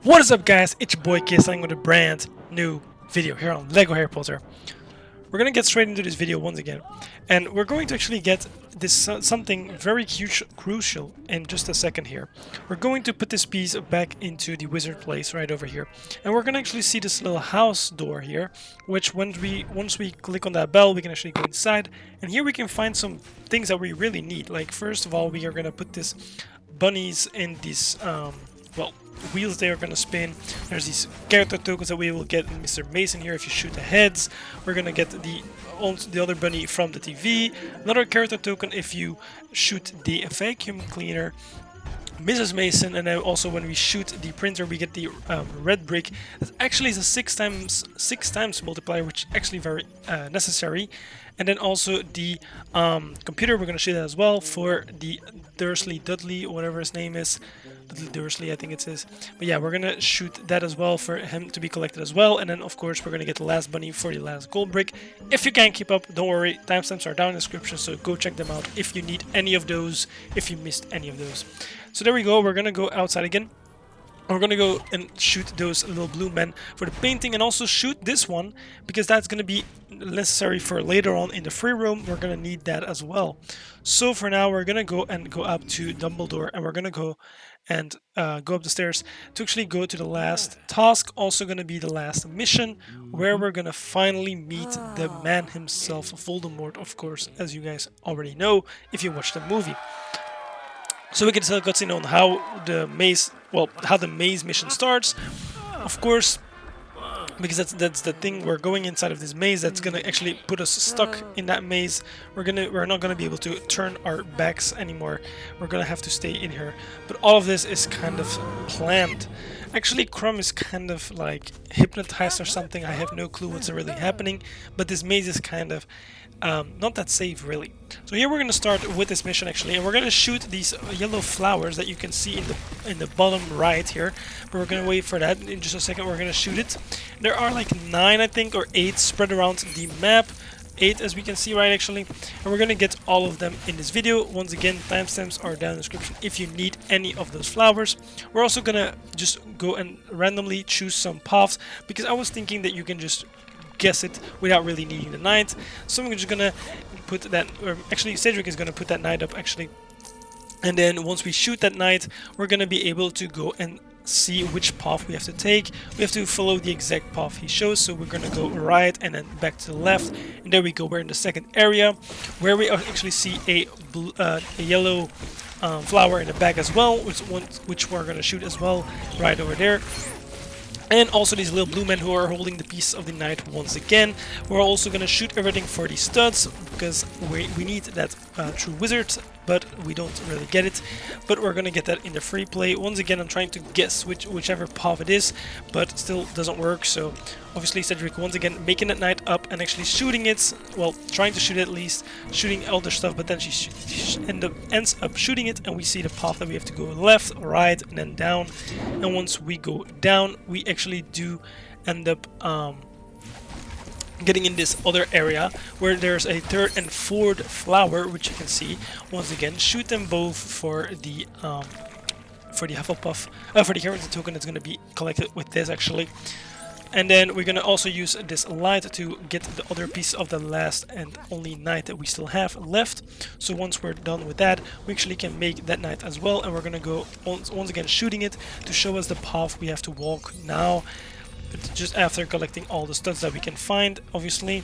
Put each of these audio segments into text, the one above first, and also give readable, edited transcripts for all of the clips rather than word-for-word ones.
What is up, guys? It's your boy Kiss, with a brand new video here on LEGO Harry Potter. We're gonna get straight into this video once again, and we're going to actually get this something very crucial in just a second here. We're going to put this piece back into the wizard place right over here, and we're gonna actually see this little house door here, which once we click on that bell, we can actually go inside, and here we can find some things that we really need. Like, first of all, we are gonna put this bunnies in these wheels they are going to spin. There's these character tokens that we will get in Mr. Mason here if you shoot the heads. We're going to get the other bunny from the TV. Another character token if you shoot the vacuum cleaner. Mrs. Mason, and then also when we shoot the printer we get the red brick. That actually is a six times multiplier, which is actually very necessary. And then also the computer, we're going to shoot that as well for the Dudley, whatever his name is. Dudley Dursley, I think it is. But yeah, we're going to shoot that as well for him to be collected as well. And then of course we're going to get the last bunny for the last gold brick. If you can't keep up, don't worry, timestamps are down in the description, so go check them out if you need any of those, if you missed any of those. So there we go, we're going to go outside again. We're going to go and shoot those little blue men for the painting, and also shoot this one because that's going to be necessary for later on in the free room. We're going to need that as well. So for now we're going to go up to Dumbledore, and we're going to go and go up the stairs to actually go to the last task, also going to be the last mission, where we're going to finally meet the man himself, Voldemort, of course, as you guys already know if you watched the movie. So we can tell cutscene on how the maze mission starts, of course, because that's the thing. We're going inside of this maze that's gonna actually put us stuck in that maze. We're not gonna be able to turn our backs anymore. We're gonna have to stay in here. But all of this is kind of planned. Actually, Crumb is kind of like hypnotized or something. I have no clue what's really happening. But this maze is kind of not that safe, really. So here we're going to start with this mission actually, and we're going to shoot these yellow flowers that you can see in the bottom right here. But we're going to wait for that. In just a second we're going to shoot it. There are like 9, I think, or 8 spread around the map. 8 as we can see, right, actually. And we're going to get all of them in this video. Once again, timestamps are down in the description if you need any of those flowers. We're also going to just go and randomly choose some paths, because I was thinking that you can just guess it without really needing the knight. So I'm just gonna put that, or actually Cedric is gonna put that knight up actually, and then once we shoot that knight we're gonna be able to go and see which path we have to take. We have to follow the exact path he shows, so we're gonna go right and then back to the left, and there we go. We're in the second area where we actually see a yellow flower in the back as well, which we're gonna shoot as well right over there. And also these little blue men who are holding the piece of the knight once again. We're also going to shoot everything for these studs, because we need that true wizard, but we don't really get it. But we're going to get that in the free play. Once again, I'm trying to guess whichever path it is, but still doesn't work. So obviously Cedric once again making that knight up and actually shooting it. Well, trying to shoot it at least, shooting other stuff, but then she ends up shooting it, and we see the path that we have to go left, right, and then down. And once we go down, we actually do end up getting in this other area where there's a third and fourth flower, which you can see. Once again, shoot them both for the Huffelpuff, for the character token that's going to be collected with this actually. And then we're going to also use this light to get the other piece of the last and only knight that we still have left. So once we're done with that, we actually can make that knight as well, and we're going to go once again shooting it to show us the path we have to walk now, just after collecting all the studs that we can find, obviously.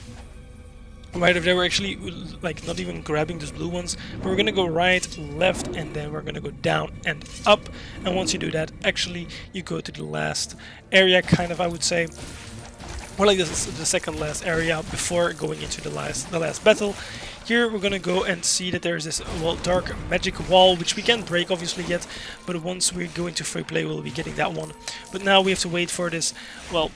Right over there, we're actually like not even grabbing those blue ones, but we're gonna go right, left, and then we're gonna go down and up. And once you do that, actually you go to the last area, kind of, I would say, or like this is the second last area before going into the last battle. Here we're gonna go and see that there's this dark magic wall, which we can't break obviously yet, but once we go into free play we'll be getting that one. But now we have to wait for this, well,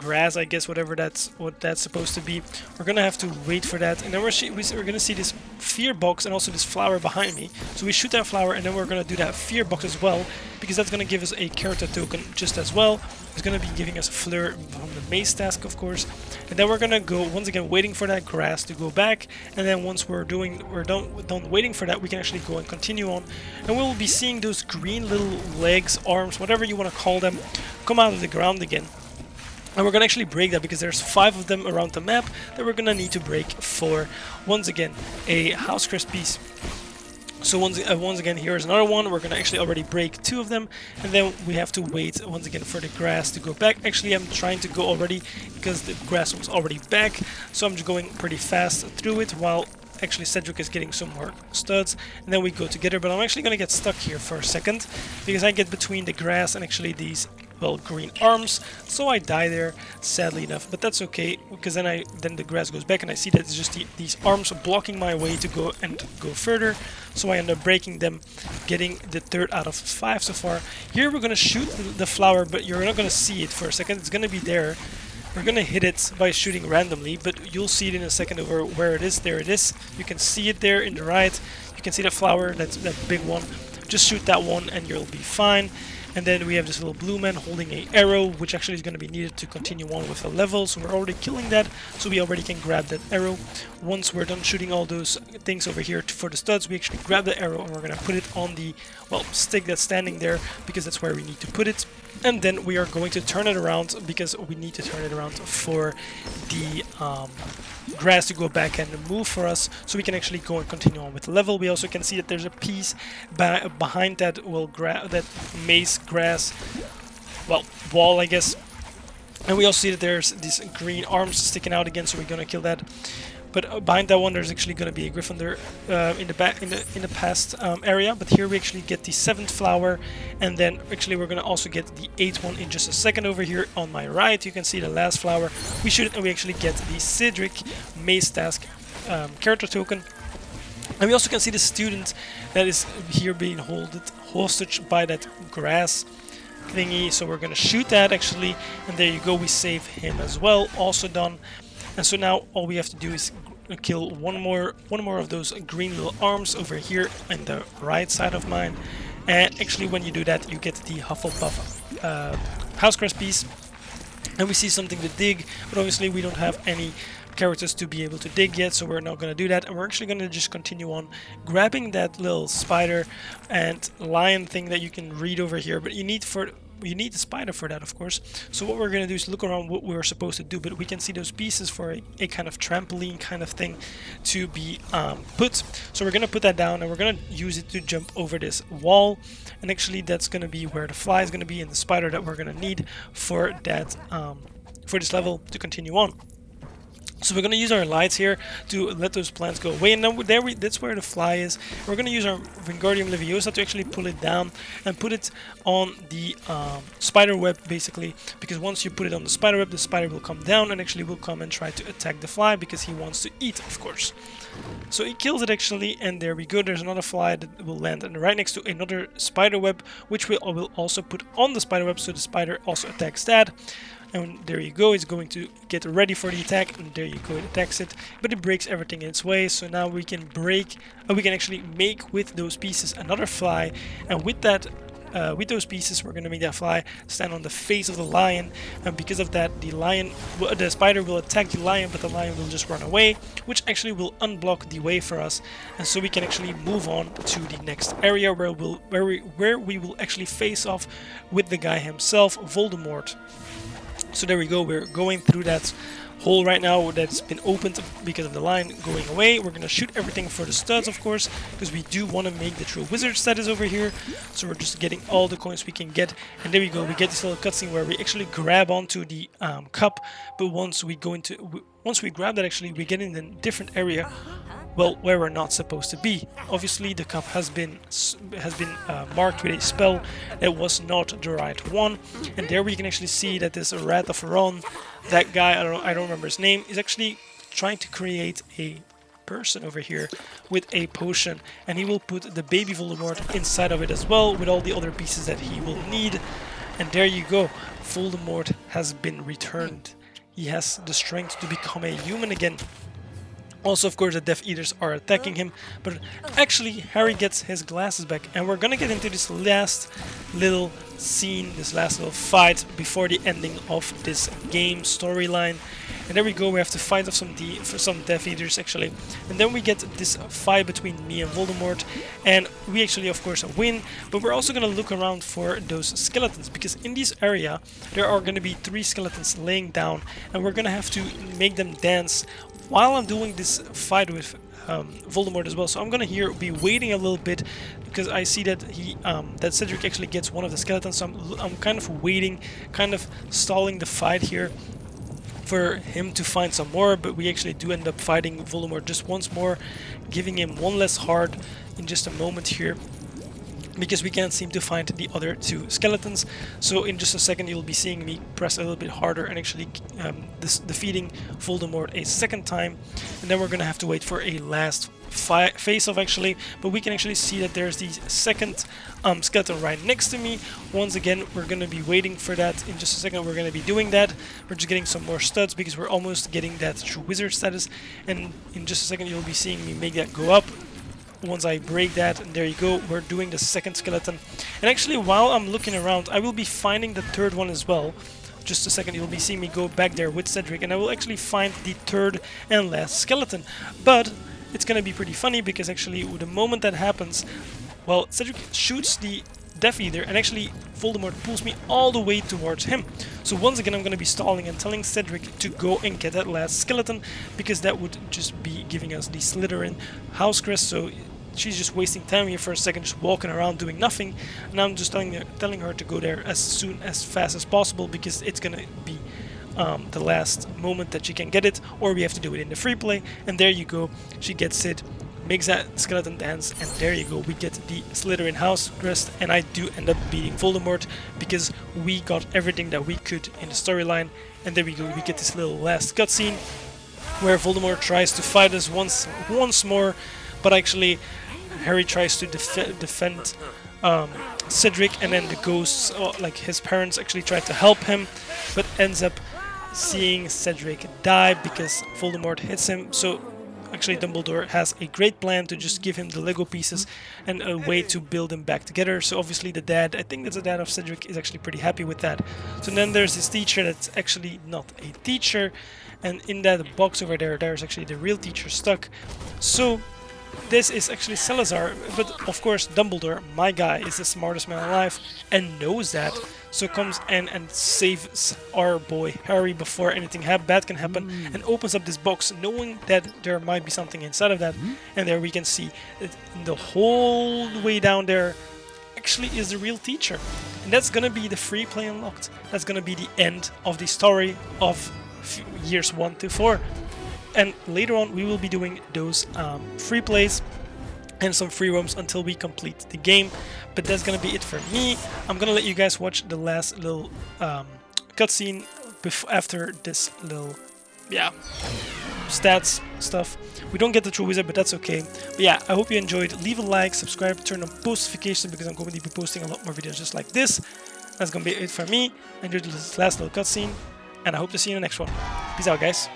grass, I guess, whatever that's supposed to be. We're gonna have to wait for that, and then we're gonna see this fear box and also this flower behind me. So we shoot that flower, and then we're gonna do that fear box as well, because that's gonna give us a character token just as well. It's gonna be giving us a Fleur from the Maze Task, of course, and then we're gonna go once again waiting for that grass to go back, and then once we're done waiting for that, we can actually go and continue on, and we'll be seeing those green little legs, arms, whatever you want to call them, come out of the ground again. And we're gonna actually break that because there's 5 of them around the map that we're gonna need to break for, once again, a house crest piece. So once again, here's another one. We're gonna actually already break 2 of them, and then we have to wait once again for the grass to go back. Actually, I'm trying to go already because the grass was already back, so I'm just going pretty fast through it while actually Cedric is getting some more studs, and then we go together. But I'm actually gonna get stuck here for a second because I get between the grass and actually these, well, green arms, so I die there, sadly enough, but that's okay, because then the grass goes back and I see that it's just these arms blocking my way to go further, so I end up breaking them, getting the 3rd out of 5 so far. Here we're gonna shoot the flower, but you're not gonna see it for a second. It's gonna be there. We're gonna hit it by shooting randomly, but you'll see it in a second over where it is. There it is. You can see it there in the right. You can see the flower, that big one. Just shoot that one and you'll be fine. And then we have this little blue man holding an arrow, which actually is going to be needed to continue on with the level. So we're already killing that, so we already can grab that arrow. Once we're done shooting all those things over here for the studs, we actually grab the arrow and we're going to put it on the, well, stick that's standing there, because that's where we need to put it. And then we are going to turn it around, because we need to turn it around for the grass to go back and move for us, so we can actually go and continue on with the level. We also can see that there's a piece behind that that maze grass, well, wall, I guess. And we also see that there's these green arms sticking out again, so we're gonna kill that. But behind that one, there's actually going to be a Gryffindor in the past area. But here we actually get the 7th flower, and then actually we're going to also get the 8th one in just a second. Over here on my right, you can see the last flower. We shoot it, and we actually get the Cedric Maze Task character token. And we also can see the student that is here being hostage by that grass thingy. So we're going to shoot that actually, and there you go. We save him as well. Also done. And so now all we have to do is kill one more of those green little arms over here on the right side of mine. And actually when you do that, you get the Huffelpuff house crest piece. And we see something to dig, but obviously we don't have any characters to be able to dig yet, so we're not going to do that. And we're actually going to just continue on grabbing that little spider and lion thing that you can read over here, but you need the spider for that, of course. So what we're going to do is look around what we're supposed to do, but we can see those pieces for a kind of trampoline kind of thing to be put. So we're going to put that down, and we're going to use it to jump over this wall, and actually that's going to be where the fly is going to be, and the spider that we're going to need for that for this level to continue on. So we're going to use our lights here to let those plants go away, and then that's where the fly is. We're going to use our Wingardium Leviosa to actually pull it down and put it on the spider web, basically, because once you put it on the spider web, the spider will come down and actually will come and try to attack the fly, because he wants to eat, of course. So he kills it actually, and there we go. There's another fly that will land right next to another spider web, which we will also put on the spider web, so the spider also attacks that. And there you go, it's going to get ready for the attack, and there you go, it attacks it, but it breaks everything in its way. So now we can actually make with those pieces another fly, and with that, with those pieces, we're going to make that fly stand on the face of the lion, and because of that, the spider will attack the lion, but the lion will just run away, which actually will unblock the way for us, and so we can actually move on to the next area where we will actually face off with the guy himself, Voldemort. So there we go, we're going through that hole right now that's been opened because of the lion going away. We're going to shoot everything for the studs, of course, because we do want to make the true wizard status over here. So we're just getting all the coins we can get, and there we go, we get this little cutscene where we actually grab onto the cup, but once we grab that, actually we get in a different area, well, where we're not supposed to be. Obviously the cup has been marked with a spell that was not the right one, and there we can actually see that this Wrath of Ron, that guy, I don't remember his name, is actually trying to create a person over here with a potion, and he will put the baby Voldemort inside of it as well, with all the other pieces that he will need. And there you go, Voldemort has been returned. He has the strength to become a human again. Also, of course, the Death Eaters are attacking him, but actually Harry gets his glasses back, and we're gonna get into this last little scene, this last little fight before the ending of this game storyline. And there we go, we have to fight off some Death Eaters actually, and then we get this fight between me and Voldemort, and we actually of course win, but we're also gonna look around for those skeletons, because in this area there are gonna be 3 skeletons laying down, and we're gonna have to make them dance while I'm doing this fight with Voldemort as well. So I'm gonna be waiting a little bit, because I see that that Cedric actually gets one of the skeletons. So I'm kind of waiting, kind of stalling the fight here for him to find some more. But we actually do end up fighting Voldemort just once more, giving him one less heart in just a moment here, because we can't seem to find the other 2 skeletons. So in just a second you'll be seeing me press a little bit harder and actually defeating Voldemort a second time, and then we're gonna have to wait for a last face-off actually. But we can actually see that there's the second skeleton right next to me. Once again, we're gonna be waiting for that. In just a second we're gonna be doing that. We're just getting some more studs because we're almost getting that true wizard status, and in just a second you'll be seeing me make that go up. Once I break that, and there you go, we're doing the second skeleton. And actually, while I'm looking around, I will be finding the third one as well. Just a second, you'll be seeing me go back there with Cedric, and I will actually find the third and last skeleton. But it's gonna be pretty funny, because actually the moment that happens, well, Cedric shoots the Death Eater, and actually Voldemort pulls me all the way towards him. So once again I'm gonna be stalling and telling Cedric to go and get that last skeleton, because that would just be giving us the Slytherin house crest. So she's just wasting time here for a second, just walking around doing nothing, and I'm just telling her to go there as fast as possible, because it's gonna be the last moment that she can get it, or we have to do it in the free play. And there you go, she gets it, makes that skeleton dance, and there you go, we get the Slytherin house crest, and I do end up beating Voldemort, because we got everything that we could in the storyline. And there we go, we get this little last cutscene where Voldemort tries to fight us once more, but actually Harry tries to defend Cedric, and then the ghosts, like his parents, actually try to help him, but ends up seeing Cedric die because Voldemort hits him. So actually Dumbledore has a great plan to just give him the Lego pieces and a way to build them back together. So obviously the dad, I think that's the dad of Cedric, is actually pretty happy with that. So then there's this teacher that's actually not a teacher, and in that box over there's actually the real teacher stuck. So this is actually Salazar, but of course Dumbledore, my guy, is the smartest man alive and knows that, so comes in and saves our boy Harry before anything bad can happen, and opens up this box knowing that there might be something inside of that. And there we can see that the whole way down there actually is the real teacher, and that's gonna be the free play unlocked. That's gonna be the end of the story of years 1 to 4. And later on we will be doing those free plays and some free roams until we complete the game. But that's gonna be it for me. I'm gonna let you guys watch the last little cutscene after this little stats stuff. We don't get the true wizard, but that's okay. But yeah, I hope you enjoyed. Leave a like, subscribe, turn on post notifications, because I'm going to be posting a lot more videos just like this. That's gonna be it for me. Enjoy this last little cutscene, and I hope to see you in the next one. Peace out, guys.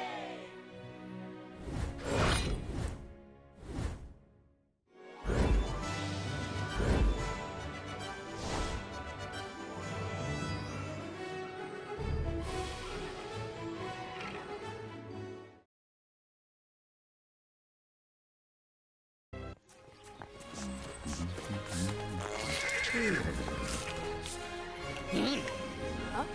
Huh?